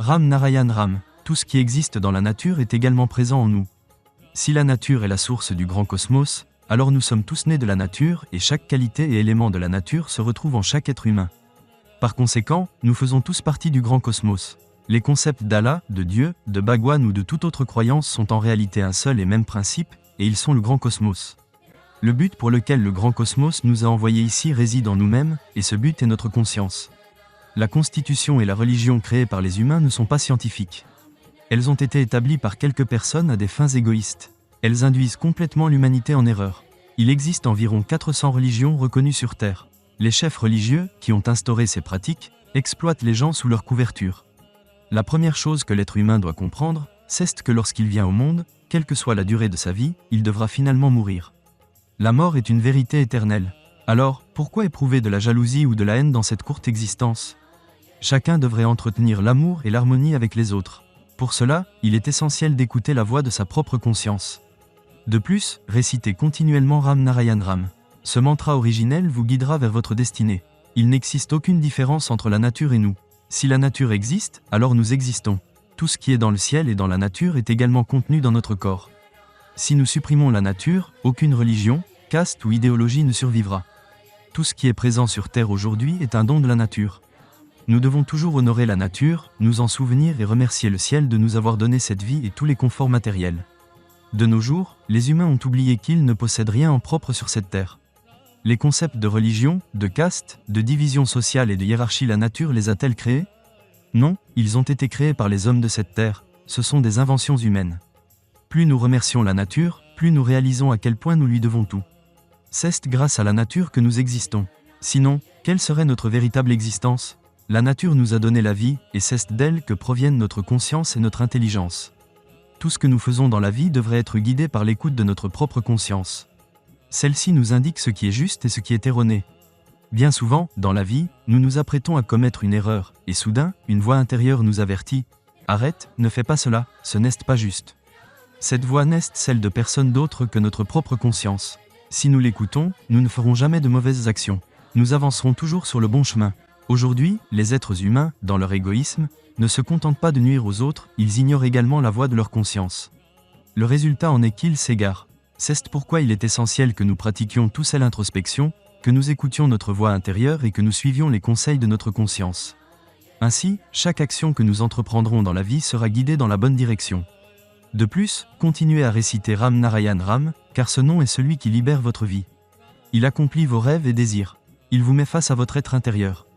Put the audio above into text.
Ram Narayan Ram, tout ce qui existe dans la nature est également présent en nous. Si la nature est la source du grand cosmos, alors nous sommes tous nés de la nature et chaque qualité et élément de la nature se retrouve en chaque être humain. Par conséquent, nous faisons tous partie du grand cosmos. Les concepts d'Allah, de Dieu, de Bhagwan ou de toute autre croyance sont en réalité un seul et même principe, et ils sont le grand cosmos. Le but pour lequel le grand cosmos nous a envoyés ici réside en nous-mêmes, et ce but est notre conscience. La constitution et la religion créées par les humains ne sont pas scientifiques. Elles ont été établies par quelques personnes à des fins égoïstes. Elles induisent complètement l'humanité en erreur. Il existe environ 400 religions reconnues sur Terre. Les chefs religieux, qui ont instauré ces pratiques, exploitent les gens sous leur couverture. La première chose que l'être humain doit comprendre, c'est que lorsqu'il vient au monde, quelle que soit la durée de sa vie, il devra finalement mourir. La mort est une vérité éternelle. Alors, pourquoi éprouver de la jalousie ou de la haine dans cette courte existence ? Chacun devrait entretenir l'amour et l'harmonie avec les autres. Pour cela, il est essentiel d'écouter la voix de sa propre conscience. De plus, récitez continuellement Ram Narayan Ram. Ce mantra originel vous guidera vers votre destinée. Il n'existe aucune différence entre la nature et nous. Si la nature existe, alors nous existons. Tout ce qui est dans le ciel et dans la nature est également contenu dans notre corps. Si nous supprimons la nature, aucune religion, caste ou idéologie ne survivra. Tout ce qui est présent sur Terre aujourd'hui est un don de la nature. Nous devons toujours honorer la nature, nous en souvenir et remercier le ciel de nous avoir donné cette vie et tous les conforts matériels. De nos jours, les humains ont oublié qu'ils ne possèdent rien en propre sur cette terre. Les concepts de religion, de caste, de division sociale et de hiérarchie, la nature les a-t-elle créés ? Non, ils ont été créés par les hommes de cette terre, ce sont des inventions humaines. Plus nous remercions la nature, plus nous réalisons à quel point nous lui devons tout. C'est grâce à la nature que nous existons. Sinon, quelle serait notre véritable existence ? La nature nous a donné la vie, et c'est d'elle que proviennent notre conscience et notre intelligence. Tout ce que nous faisons dans la vie devrait être guidé par l'écoute de notre propre conscience. Celle-ci nous indique ce qui est juste et ce qui est erroné. Bien souvent, dans la vie, nous nous apprêtons à commettre une erreur, et soudain, une voix intérieure nous avertit « Arrête, ne fais pas cela, ce n'est pas juste ». Cette voix n'est celle de personne d'autre que notre propre conscience. Si nous l'écoutons, nous ne ferons jamais de mauvaises actions. Nous avancerons toujours sur le bon chemin. Aujourd'hui, les êtres humains, dans leur égoïsme, ne se contentent pas de nuire aux autres, ils ignorent également la voix de leur conscience. Le résultat en est qu'ils s'égarent. C'est pourquoi il est essentiel que nous pratiquions tous l'introspection, que nous écoutions notre voix intérieure et que nous suivions les conseils de notre conscience. Ainsi, chaque action que nous entreprendrons dans la vie sera guidée dans la bonne direction. De plus, continuez à réciter Ram Narayan Ram, car ce nom est celui qui libère votre vie. Il accomplit vos rêves et désirs. Il vous met face à votre être intérieur.